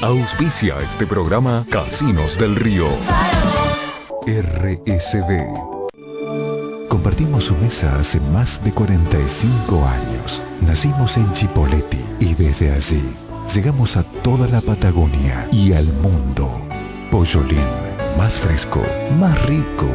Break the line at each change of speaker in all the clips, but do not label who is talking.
Auspicia este programa Casinos del Río. RSB.
Compartimos su mesa hace más de 45 años. Nacimos en Chipoleti y desde allí llegamos a toda la Patagonia y al mundo. Pollolín, más fresco, más rico.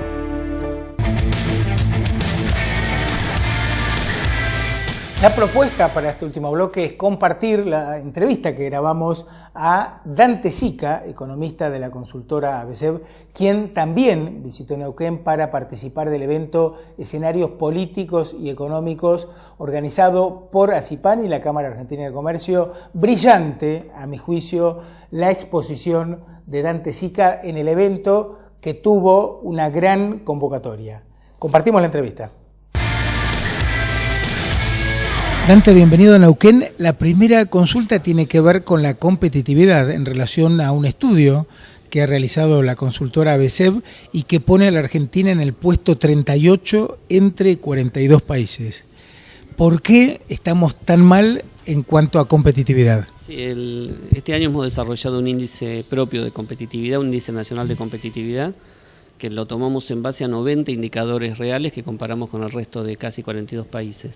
La propuesta para este último bloque es compartir la entrevista que grabamos a Dante Sica, economista de la consultora ABCEB, quien también visitó Neuquén para participar del evento Escenarios Políticos y Económicos organizado por ACIPAN y la Cámara Argentina de Comercio. Brillante, a mi juicio, la exposición de Dante Sica en el evento que tuvo una gran convocatoria. Compartimos la entrevista. Dante, bienvenido a Neuquén. La primera consulta tiene que ver con la competitividad en relación a un estudio que ha realizado la consultora ABCEB y que pone a la Argentina en el puesto 38 entre 42 países. ¿Por qué estamos tan mal en cuanto a competitividad?
Sí, este año hemos desarrollado un índice propio de competitividad, un índice nacional de competitividad, que lo tomamos en base a 90 indicadores reales que comparamos con el resto de casi 42 países.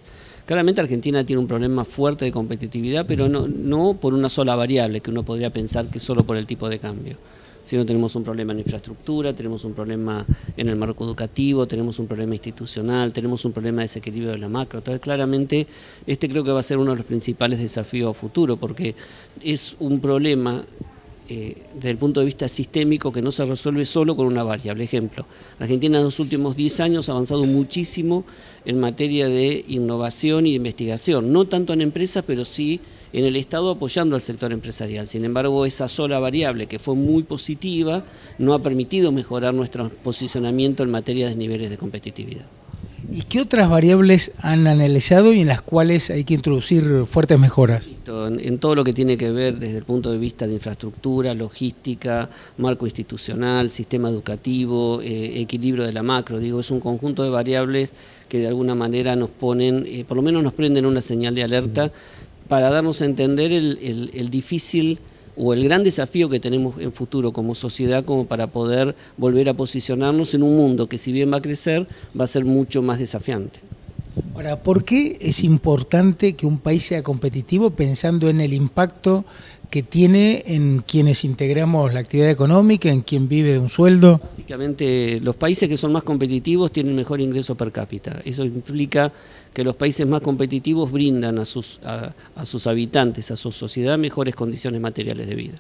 Claramente Argentina tiene un problema fuerte de competitividad, pero no por una sola variable, que uno podría pensar que solo por el tipo de cambio. Sino tenemos un problema en infraestructura, tenemos un problema en el marco educativo, tenemos un problema institucional, tenemos un problema de desequilibrio de la macro. Entonces claramente creo que va a ser uno de los principales desafíos a futuro, porque es un problema desde el punto de vista sistémico que no se resuelve solo con una variable. Ejemplo, Argentina en los últimos 10 años ha avanzado muchísimo en materia de innovación y de investigación, no tanto en empresas, pero sí en el Estado apoyando al sector empresarial. Sin embargo, esa sola variable, que fue muy positiva, no ha permitido mejorar nuestro posicionamiento en materia de niveles de competitividad.
¿Y qué otras variables han analizado y en las cuales hay que introducir fuertes mejoras?
En todo lo que tiene que ver desde el punto de vista de infraestructura, logística, marco institucional, sistema educativo, equilibrio de la macro, es un conjunto de variables que de alguna manera nos ponen, por lo menos nos prenden una señal de alerta para darnos a entender el difícil o el gran desafío que tenemos en futuro como sociedad, como para poder volver a posicionarnos en un mundo que, si bien va a crecer, va a ser mucho más desafiante.
Ahora, ¿por qué es importante que un país sea competitivo pensando en el impacto que tiene en quienes integramos la actividad económica, en quien vive de un sueldo?
Básicamente, los países que son más competitivos tienen mejor ingreso per cápita. Eso implica que los países más competitivos brindan a sus habitantes, a su sociedad, mejores condiciones materiales de vida.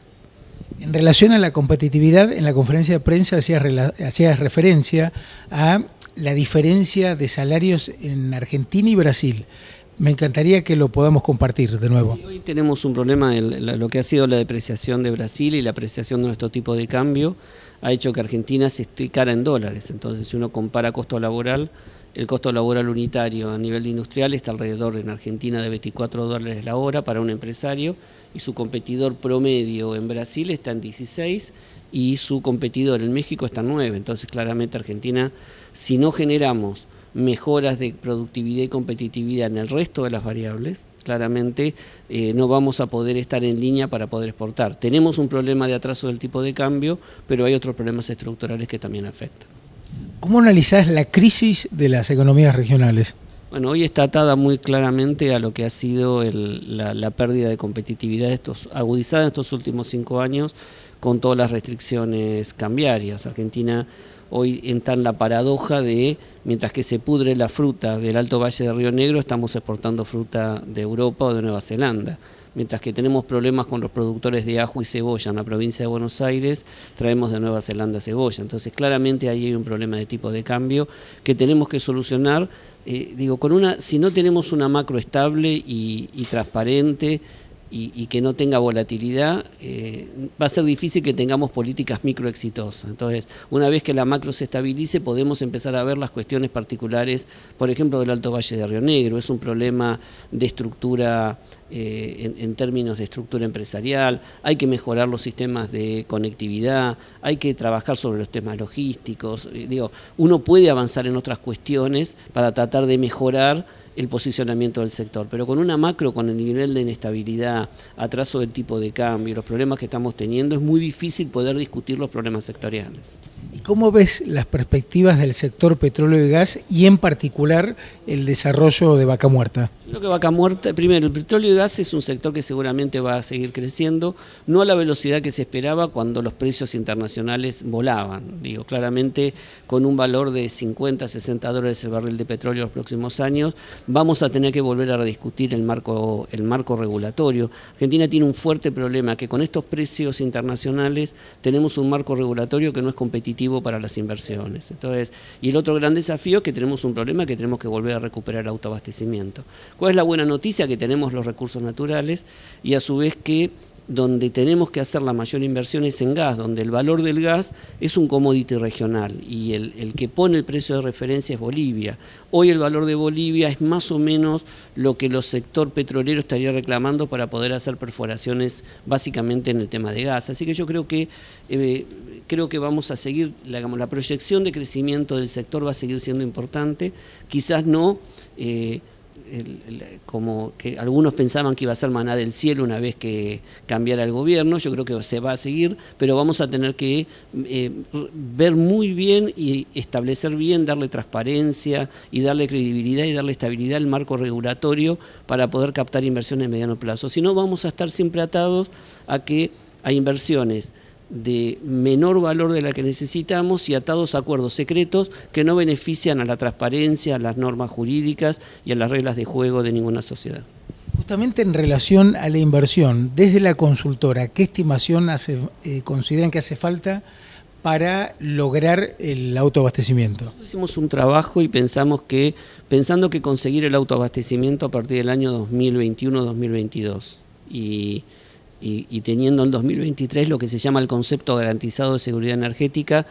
En relación a la competitividad, en la conferencia de prensa hacías referencia a la diferencia de salarios en Argentina y Brasil. Me encantaría que lo podamos compartir de nuevo.
Hoy tenemos un problema en lo que ha sido la depreciación de Brasil y la apreciación de nuestro tipo de cambio ha hecho que Argentina se esté cara en dólares. Entonces, si uno compara costo laboral, el costo laboral unitario a nivel industrial está alrededor en Argentina de $24 la hora para un empresario, y su competidor promedio en Brasil está en 16 y su competidor en México está en 9. Entonces claramente Argentina, si no generamos mejoras de productividad y competitividad en el resto de las variables, claramente no vamos a poder estar en línea para poder exportar. Tenemos un problema de atraso del tipo de cambio, pero hay otros problemas estructurales que también afectan.
¿Cómo analizás la crisis de las economías regionales?
Bueno, hoy está atada muy claramente a lo que ha sido la pérdida de competitividad agudizada en estos últimos 5 años con todas las restricciones cambiarias. Argentina hoy está en la paradoja de, mientras que se pudre la fruta del Alto Valle de Río Negro, estamos exportando fruta de Europa o de Nueva Zelanda. Mientras que tenemos problemas con los productores de ajo y cebolla en la provincia de Buenos Aires, traemos de Nueva Zelanda cebolla. Entonces claramente ahí hay un problema de tipo de cambio que tenemos que solucionar. Si no tenemos una macro estable y transparente y que no tenga volatilidad, va a ser difícil que tengamos políticas micro exitosas. Entonces, una vez que la macro se estabilice, podemos empezar a ver las cuestiones particulares, por ejemplo, del Alto Valle de Río Negro. Es un problema de estructura, en términos de estructura empresarial, hay que mejorar los sistemas de conectividad, hay que trabajar sobre los temas logísticos. Uno puede avanzar en otras cuestiones para tratar de mejorar el posicionamiento del sector. Pero con una macro, con el nivel de inestabilidad, atraso del tipo de cambio, los problemas que estamos teniendo, es muy difícil poder discutir los problemas sectoriales.
¿Y cómo ves las perspectivas del sector petróleo y gas y en particular el desarrollo de Vaca Muerta?
Creo que Vaca Muerta, primero, el petróleo y gas es un sector que seguramente va a seguir creciendo, no a la velocidad que se esperaba cuando los precios internacionales volaban. Digo, claramente con un valor de 50, 60 dólares el barril de petróleo en los próximos años, vamos a tener que volver a rediscutir el marco regulatorio. Argentina tiene un fuerte problema, que con estos precios internacionales tenemos un marco regulatorio que no es competitivo para las inversiones. Entonces, y el otro gran desafío es que tenemos un problema que tenemos que volver a recuperar el autoabastecimiento. ¿Cuál es la buena noticia? Que tenemos los recursos naturales y a su vez que donde tenemos que hacer la mayor inversión es en gas, donde el valor del gas es un commodity regional y el que pone el precio de referencia es Bolivia. Hoy el valor de Bolivia es más o menos lo que el sector petrolero estaría reclamando para poder hacer perforaciones básicamente en el tema de gas. Así que yo creo que vamos a seguir, la proyección de crecimiento del sector va a seguir siendo importante, quizás no como que algunos pensaban que iba a ser maná del cielo una vez que cambiara el gobierno. Yo creo que se va a seguir, pero vamos a tener que ver muy bien y establecer bien, darle transparencia y darle credibilidad y darle estabilidad al marco regulatorio para poder captar inversiones a mediano plazo. Si no, vamos a estar siempre atados a inversiones de menor valor de la que necesitamos y atados a acuerdos secretos que no benefician a la transparencia, a las normas jurídicas y a las reglas de juego de ninguna sociedad.
Justamente en relación a la inversión, desde la consultora, ¿qué estimación consideran que hace falta para lograr el autoabastecimiento?
Hicimos un trabajo y pensando que conseguir el autoabastecimiento a partir del año 2021-2022 y teniendo en 2023 lo que se llama el concepto garantizado de seguridad energética,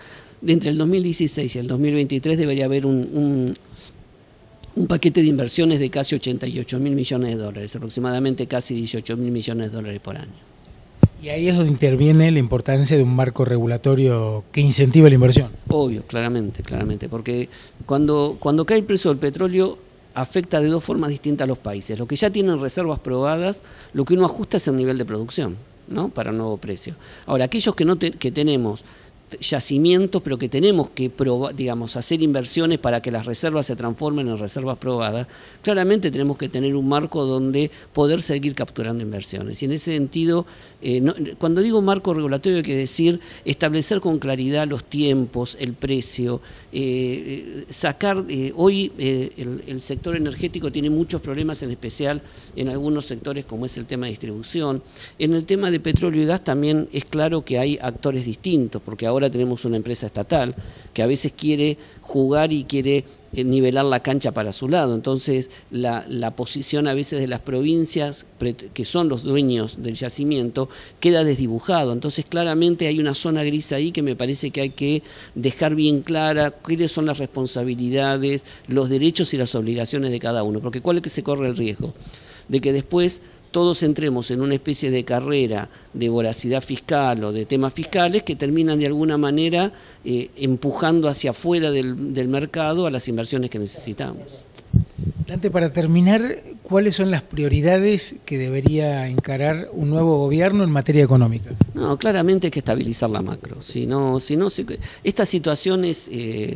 entre el 2016 y el 2023 debería haber un paquete de inversiones de casi 88.000 millones de dólares, aproximadamente casi 18.000 millones de dólares por año.
Y ahí es donde interviene la importancia de un marco regulatorio que incentive la inversión.
Obvio, claramente, porque cuando cae el precio del petróleo afecta de dos formas distintas a los países. Los que ya tienen reservas probadas, lo que uno ajusta es el nivel de producción, ¿no? Para un nuevo precio. Ahora, aquellos que tenemos yacimientos, pero que tenemos que hacer inversiones para que las reservas se transformen en reservas probadas, claramente tenemos que tener un marco donde poder seguir capturando inversiones. Y en ese sentido, cuando digo marco regulatorio hay que decir establecer con claridad los tiempos, el precio, sacar, hoy el sector energético tiene muchos problemas, en especial en algunos sectores como es el tema de distribución. En el tema de petróleo y gas también es claro que hay actores distintos, porque ahora tenemos una empresa estatal que a veces quiere jugar y quiere nivelar la cancha para su lado. Entonces la posición a veces de las provincias que son los dueños del yacimiento queda desdibujado. Entonces claramente hay una zona gris ahí que me parece que hay que dejar bien clara cuáles son las responsabilidades, los derechos y las obligaciones de cada uno, porque ¿cuál es que se corre el riesgo? De que después todos entremos en una especie de carrera de voracidad fiscal o de temas fiscales que terminan de alguna manera empujando hacia afuera del mercado a las inversiones que necesitamos.
Dante, para terminar, ¿cuáles son las prioridades que debería encarar un nuevo gobierno en materia económica?
No, claramente hay que estabilizar la macro. Esta situación es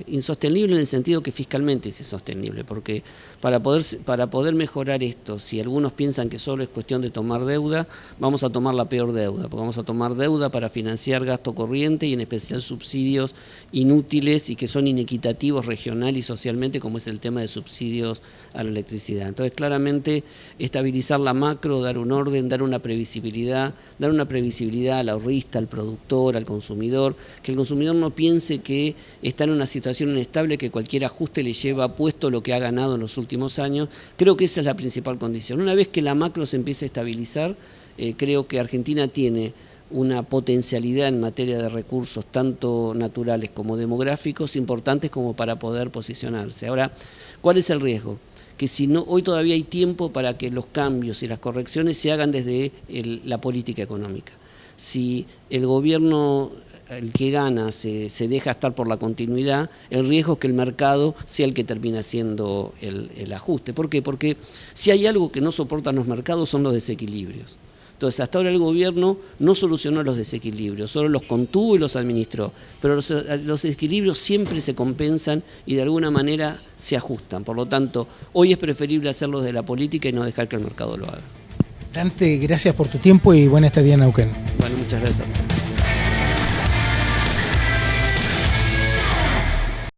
insostenible en el sentido que fiscalmente es insostenible, porque para poder mejorar esto, si algunos piensan que solo es cuestión de tomar deuda, vamos a tomar la peor deuda, porque vamos a tomar deuda para financiar gasto corriente y en especial subsidios inútiles y que son inequitativos regional y socialmente, como es el tema de subsidios a la electricidad. Entonces, claramente, estabilizar la macro, dar un orden, dar una previsibilidad al ahorrista, al productor, al consumidor, que el consumidor no piense que está en una situación inestable, que cualquier ajuste le lleva puesto lo que ha ganado en los últimos años. Creo que esa es la principal condición. Una vez que la macro se empiece a estabilizar, creo que Argentina tiene una potencialidad en materia de recursos, tanto naturales como demográficos, importantes como para poder posicionarse. Ahora, ¿cuál es el riesgo? Que hoy todavía hay tiempo para que los cambios y las correcciones se hagan desde la política económica. si el gobierno, el que gana, se deja estar por la continuidad, el riesgo es que el mercado sea el que termina haciendo el ajuste. ¿Por qué? Porque si hay algo que no soportan los mercados son los desequilibrios. Entonces, hasta ahora el gobierno no solucionó los desequilibrios, solo los contuvo y los administró. Pero los desequilibrios siempre se compensan y de alguna manera se ajustan. Por lo tanto, hoy es preferible hacerlo de la política y no dejar que el mercado lo haga.
Dante, gracias por tu tiempo y buena estadía en Neuquén.
Bueno, muchas gracias.